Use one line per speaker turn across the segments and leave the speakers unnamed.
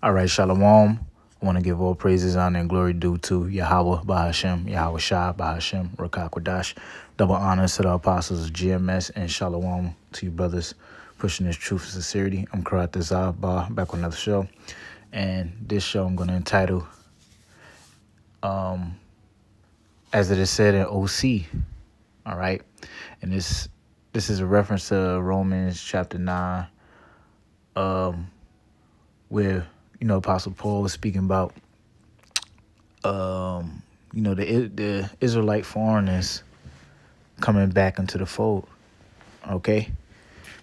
All right, Shalom. I want to give all praises, honor, and glory due to Yahweh, Bahashem, Yahweh Shah, Bahashem, Rakakwadash. Double honors to the apostles of GMS and Shalom to you brothers pushing this truth and sincerity. I'm Karat Zahba, back with another show. And this show I'm going to entitle, as it is said in Osee. All right. And this is a reference to Romans chapter 9, where Apostle Paul was speaking about, the Israelite foreigners coming back into the fold, okay?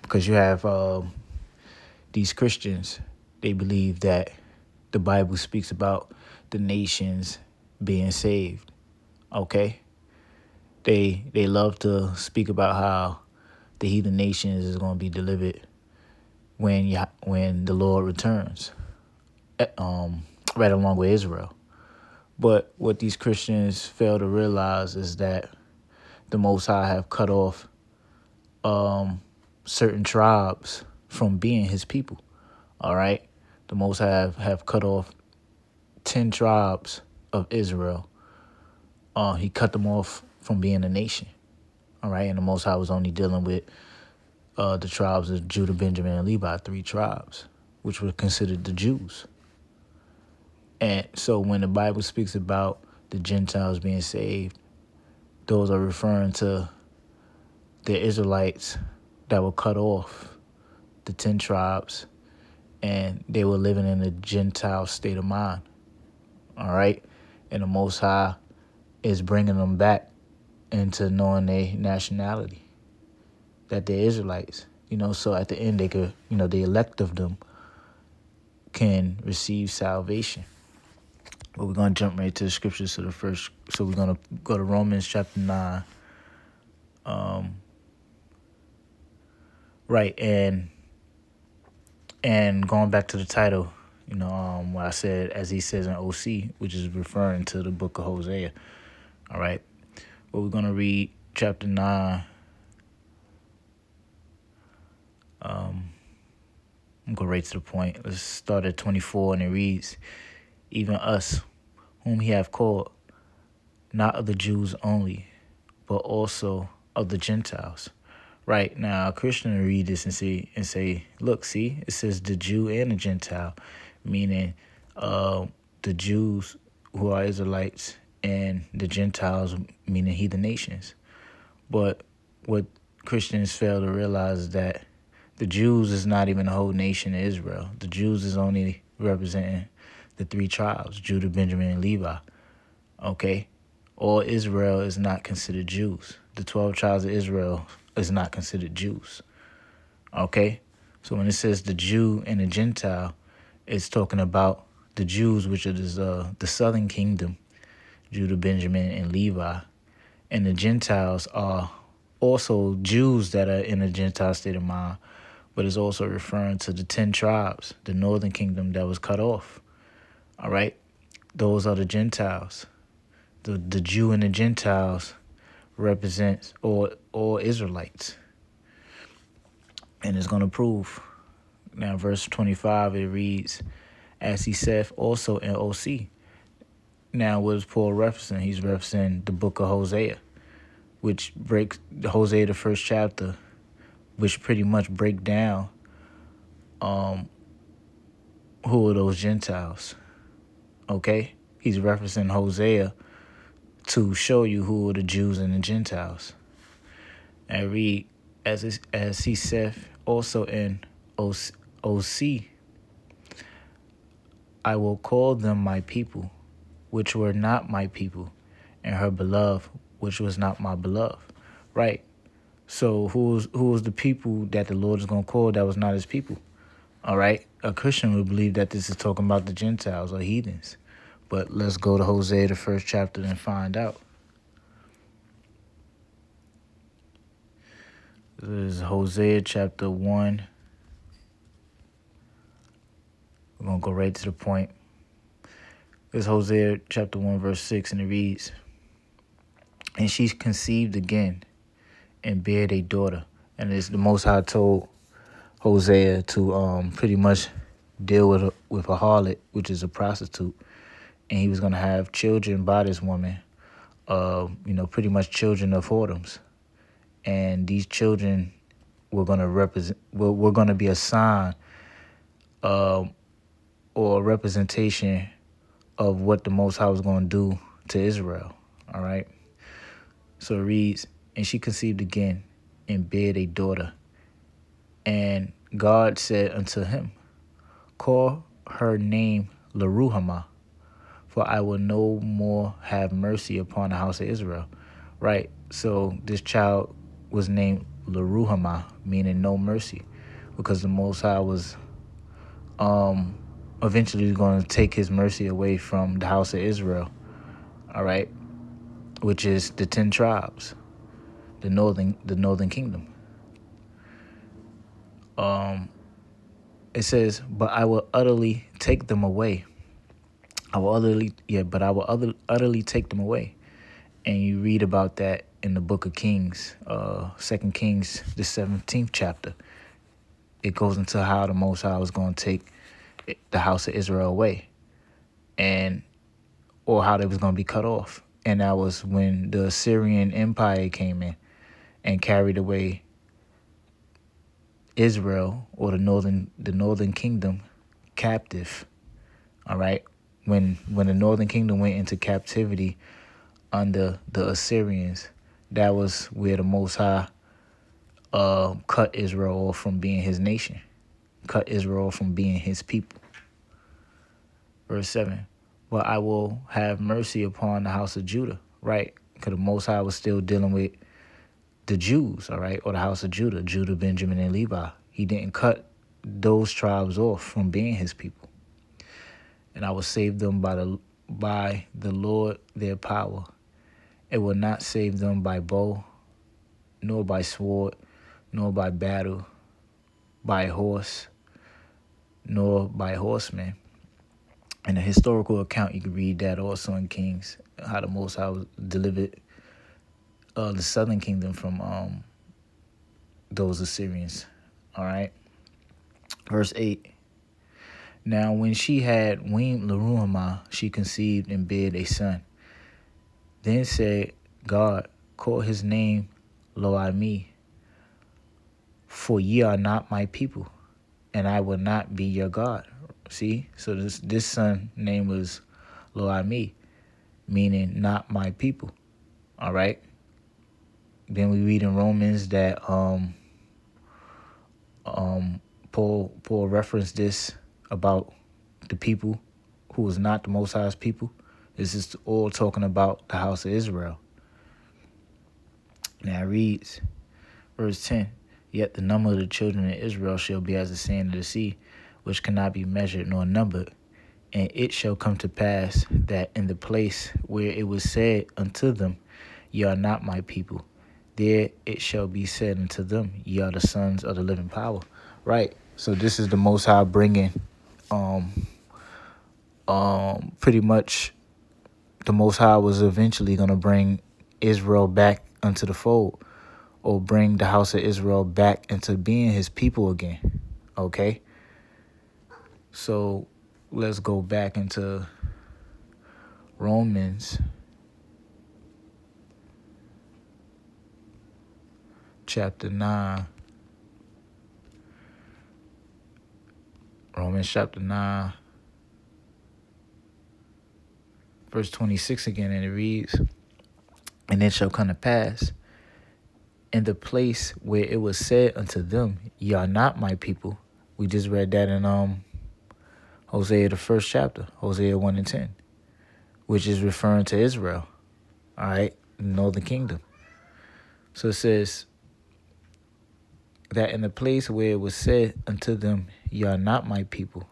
Because you have these Christians, they believe that the Bible speaks about the nations being saved, okay? They love to speak about how the heathen nations is going to be delivered when the Lord returns, right along with Israel. But what these Christians fail to realize is that the Most High have cut off certain tribes from being his people. All right? The Most High have cut off 10 tribes of Israel. He cut them off from being a nation. All right? And the Most High was only dealing with the tribes of Judah, Benjamin, and Levi, 3 tribes, which were considered the Jews. And so when the Bible speaks about the Gentiles being saved, those are referring to the Israelites that were cut off, the 10 tribes, and they were living in a Gentile state of mind. All right? And the Most High is bringing them back into knowing their nationality, that they're Israelites. So at the end they could, the elect of them can receive salvation. But we're going to jump right to the scriptures. So we're going to go to Romans chapter 9. Right, and going back to the title, what I said, as he says in Osee, which is referring to the book of Hosea. All right, but we're going to read chapter 9. I'm going right to the point. Let's start at 24, and it reads, even us, whom he hath called, not of the Jews only, but also of the Gentiles. Right, now a Christian will read this and say, look, see, it says the Jew and the Gentile, meaning the Jews who are Israelites and the Gentiles, meaning heathen nations. But what Christians fail to realize is that the Jews is not even the whole nation of Israel. The Jews is only representing the 3 tribes, Judah, Benjamin, and Levi. Okay? All Israel is not considered Jews. The 12 tribes of Israel is not considered Jews. Okay? So when it says the Jew and the Gentile, it's talking about the Jews, which are the southern kingdom, Judah, Benjamin, and Levi. And the Gentiles are also Jews that are in a Gentile state of mind, but it's also referring to the 10 tribes, the northern kingdom that was cut off. All right? Those are the Gentiles. The Jew and the Gentiles represents all Israelites. And it's going to prove. Now, verse 25, it reads, as he saith also in Osee. Now, what is Paul referencing? He's referencing the book of Hosea, which breaks Hosea, the first chapter, which pretty much break down who are those Gentiles. Okay? He's referencing Hosea to show you who are the Jews and the Gentiles. And read, as he saith also in Osee, I will call them my people, which were not my people, and her beloved, which was not my beloved. Right? So who was the people that the Lord is going to call that was not his people? All right? A Christian would believe that this is talking about the Gentiles or heathens. But let's go to Hosea, the first chapter, and find out. This is Hosea chapter 1. We're going to go right to the point. This is Hosea chapter 1, verse 6, and it reads, and she conceived again and bare a daughter. And it's the Most High told Hosea to pretty much deal with a harlot, which is a prostitute, and he was going to have children by this woman, pretty much children of whoredoms. And these children were going to were going to be a sign or a representation of what the Most High was going to do to Israel. All right. So it reads, and she conceived again and bare a daughter. And God said unto him, call her name Leruhamah, for I will no more have mercy upon the house of Israel. Right. So this child was named Leruhamah, meaning no mercy, because the Most High was eventually going to take his mercy away from the house of Israel. All right. Which is the 10 tribes, the northern kingdom. It says, but I will utterly take them away. I will utterly take them away. And you read about that in the book of Kings, 2 Kings, the 17th chapter. It goes into how the Most High was going to take the house of Israel away, or how they was going to be cut off. And that was when the Assyrian Empire came in and carried away Israel, or the northern kingdom, captive. All right. When the northern kingdom went into captivity under the Assyrians, that was where the Most High cut Israel off from being his nation, cut Israel from being his people. Verse 7, but I will have mercy upon the house of Judah, right? Because the Most High was still dealing with the Jews, all right, or the house of Judah, Benjamin, and Levi. He didn't cut those tribes off from being his people. And I will save them by the Lord their power. It will not save them by bow, nor by sword, nor by battle, by horse, nor by horsemen. In a historical account, you can read that also in Kings, how the Most High delivered the southern kingdom from those Assyrians. All right. Verse 8. Now when she had weaned Leruhamah, she conceived and bare a son. Then said God, call his name Lo-Ami, for ye are not my people, and I will not be your God. See? So this son name was Lo-Ami, meaning not my people. All right. Then we read in Romans that Paul referenced this about the people who was not the Most High's people. This is all talking about the house of Israel. Now it reads, verse 10, yet the number of the children of Israel shall be as the sand of the sea, which cannot be measured nor numbered. And it shall come to pass that in the place where it was said unto them, ye are not my people, there it shall be said unto them, ye are the sons of the living power. Right. So this is the Most High bringing, pretty much the Most High was eventually going to bring Israel back into the fold, or bring the house of Israel back into being his people again. Okay. So let's go back into Romans chapter 9. Romans chapter 9, verse 26 again, and it reads, and it shall come to pass, in the place where it was said unto them, ye are not my people. We just read that in Hosea, the first chapter, Hosea 1 and 10, which is referring to Israel, all right, the northern kingdom. So it says that in the place where it was said unto them, ye are not my people,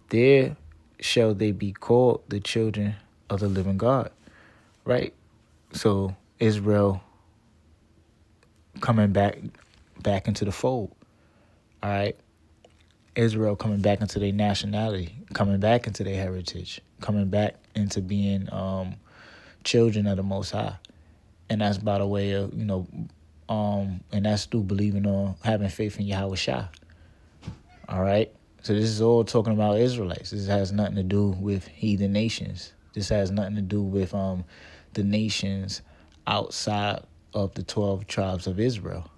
there shall they be called the children of the living God, right? So Israel coming back into the fold, all right? Israel coming back into their nationality, coming back into their heritage, coming back into being children of the Most High. And that's by the way of, and that's through believing on having faith in Yahweh Shah. All right. So this is all talking about Israelites. This has nothing to do with heathen nations. This has nothing to do with the nations outside of the 12 tribes of Israel.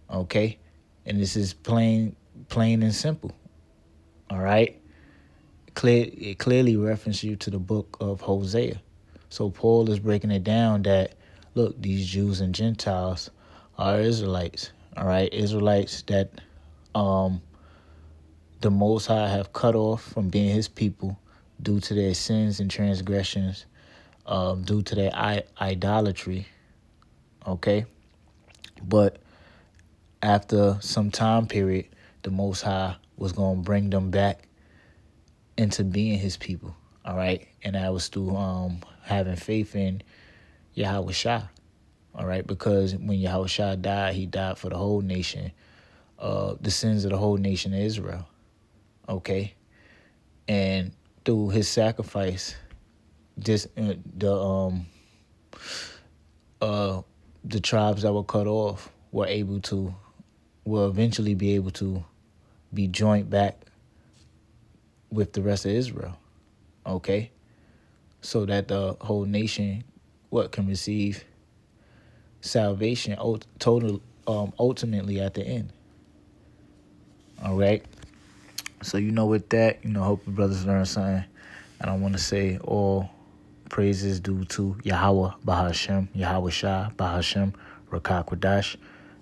Okay? And this is plain and simple. All right? It clearly references you to the book of Hosea. So Paul is breaking it down that, look, these Jews and Gentiles are Israelites. All right? Israelites that the Most High have cut off from being his people due to their sins and transgressions, due to their idolatry, okay? But after some time period, the Most High was going to bring them back into being his people, all right? And that was through having faith in Yahweh Shai, all right? Because when Yahweh Shai died, he died for the whole nation, the sins of the whole nation of Israel. Okay, and through his sacrifice, the tribes that were cut off will eventually be able to be joined back with the rest of Israel. Okay, so that the whole nation can receive salvation ultimately at the end. All right. So, with that, hope your brothers learn something. And I want to say all praises due to Yahweh Bahashem, Yahweh Shah Bahashem, Rakak Wadash.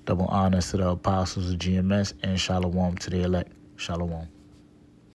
Double honors to the apostles of GMS and Shalom to the elect. Shalom.